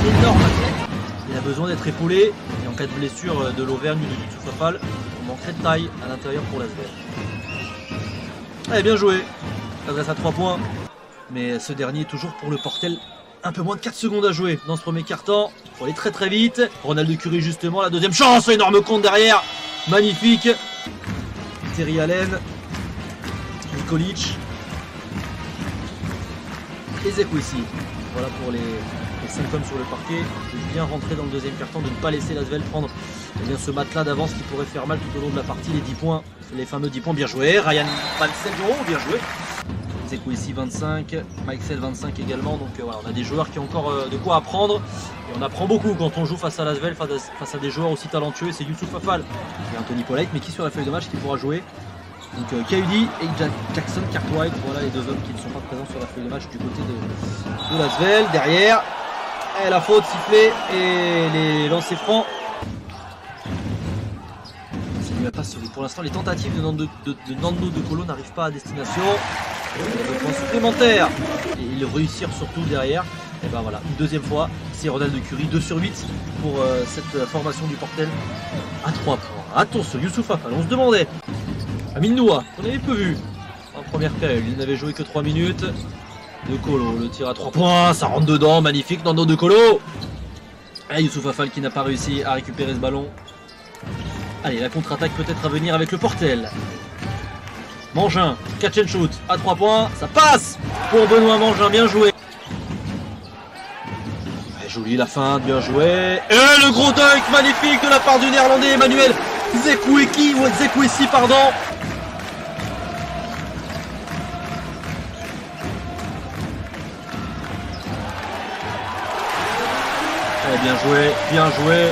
énorme athlète. Il a besoin d'être épaulé. Et en cas de blessure de l'Auvergne ou de Youssouf Afal, on manquerait de taille à l'intérieur pour l'Asvel. Allez, bien joué. L'adresse à 3 points. Mais ce dernier est toujours pour le Portel. Un peu moins de 4 secondes à jouer dans ce premier quart-temps. Il faut aller très très vite. Ronald Curie justement, la deuxième chance. Énorme compte derrière. Magnifique. Terry Allen. Nikolic. Et Zekwesi. Voilà pour les 5 hommes sur le parquet. De bien rentrer dans le deuxième quart-temps, de ne pas laisser l'Asvel prendre ce matelas d'avance qui pourrait faire mal tout au long de la partie. Les 10 points, les fameux 10 points, bien joué. Ryan Mansell, bien joué. Zekwesi 25, Maxel 25 également. Donc voilà, on a des joueurs qui ont encore de quoi apprendre. Et on apprend beaucoup quand on joue face à l'Asvel, face à des joueurs aussi talentueux. C'est Youssouf Afal et Anthony Polite, mais qui sur la feuille de match qui pourra jouer. Donc Kaudi et Jackson Cartwright, voilà les deux hommes qui ne sont pas présents sur la feuille de match du côté de l'Asvel. Derrière, et la faute sifflée et les lancers francs. Pour l'instant, les tentatives de Nando de Colo n'arrivent pas à destination. Le point supplémentaire et ils réussirent surtout derrière. Et ben voilà, une deuxième fois, c'est Ronald Curie, 2 sur 8 pour cette formation du Portel à 3 points. Attention, Youssouf Afal, on se demandait. Amine Noua, qu'on avait peu vu en première période, il n'avait joué que 3 minutes. De Colo, le tir à 3 points, ça rentre dedans, magnifique, Nando de Colo. Et Youssouf Afal qui n'a pas réussi à récupérer ce ballon. Allez, la contre-attaque peut-être à venir avec le Portel. Mangin, catch and shoot, à 3 points, ça passe pour Benoît Mangin, bien joué. Joli la fin, bien joué. Et le gros dunk magnifique de la part du néerlandais Emmanuel Zekwesi, pardon. Allez, bien joué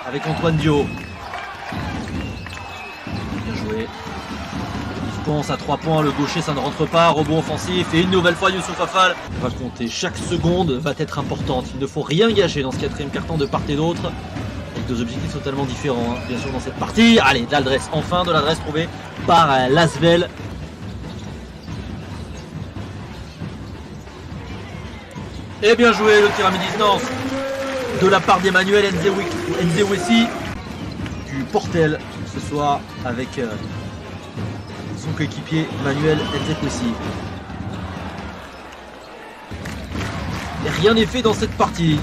avec Antoine Dio. À 3 points, le gaucher ça ne rentre pas, rebond offensif et une nouvelle fois Youssouf Afal va compter, chaque seconde va être importante, il ne faut rien gâcher dans ce quatrième quart-temps de part et d'autre, avec 2 objectifs totalement différents bien sûr dans cette partie. Allez, de l'adresse, enfin de l'adresse trouvée par l'Asvel. Et bien joué le tir à mi-distance de la part d'Emmanuel Nzewesi du Portel ce soir avec son coéquipier Manuel Nzewesi. Et rien n'est fait dans cette partie.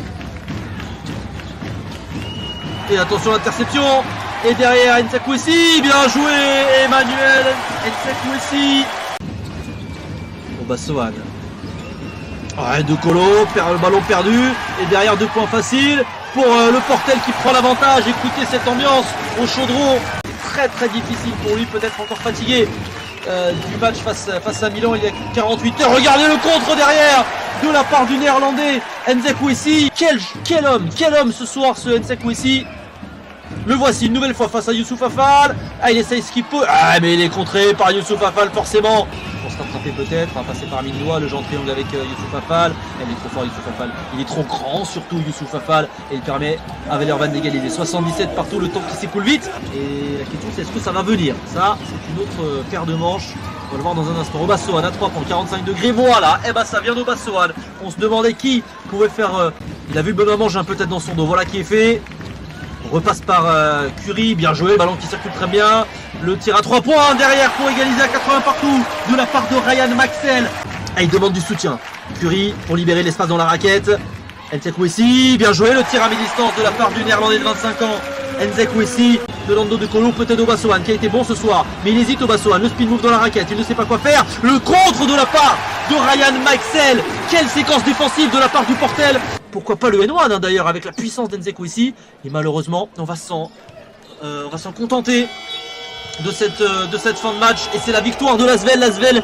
Et attention à l'interception. Et derrière Nzewesi, bien joué Emmanuel Nzewesi. Obassoan. De Colo, le ballon perdu. Et derrière 2 points faciles pour le Portel qui prend l'avantage. Écoutez cette ambiance au Chaudron. Très difficile pour lui, peut-être encore fatigué du match face à Milan il y a 48 heures. Regardez le contre derrière de la part du néerlandais Nzewesi. Quel homme ce soir ce Nzewesi. Le voici une nouvelle fois face à Youssouf Afal. Il essaye ce qu'il peut. Mais il est contré par Youssouf Afal forcément. Pour se rattraper peut-être, passer par Amine Noua, le genre triangle avec Youssouf Afal. Il est trop fort Youssouf Afal. Il est trop grand surtout Youssouf Afal. Et il permet à Vellervan d'égaliser. 77 partout, le temps qui s'écoule vite. Et la question c'est est-ce que ça va venir. Ça c'est une autre paire de manches. On va le voir dans un instant. Obassoan à 3 points, 45 degrés. Voilà. Ça vient d'Obassoan. On se demandait qui pouvait faire. Il a vu Benoît Mangin peut-être dans son dos. Voilà qui est fait. On repasse par Curie, bien joué, ballon qui circule très bien. Le tir à 3 points derrière pour égaliser à 80 partout de la part de Ryan Maxel. Il demande du soutien. Curie pour libérer l'espace dans la raquette. Nzewesi, bien joué, le tir à mi-distance de la part du néerlandais de 25 ans. Nzewesi, de Nando de Colo, peut-être Obassoan qui a été bon ce soir. Mais il hésite Obassoan, le spin move dans la raquette, il ne sait pas quoi faire. Le contre de la part de Ryan Maxel. Quelle séquence défensive de la part du Portel. Pourquoi pas le N1 d'ailleurs avec la puissance d'Nzewesi. Et malheureusement, on va s'en contenter de cette fin de match. Et c'est la victoire de l'Asvel. L'Asvel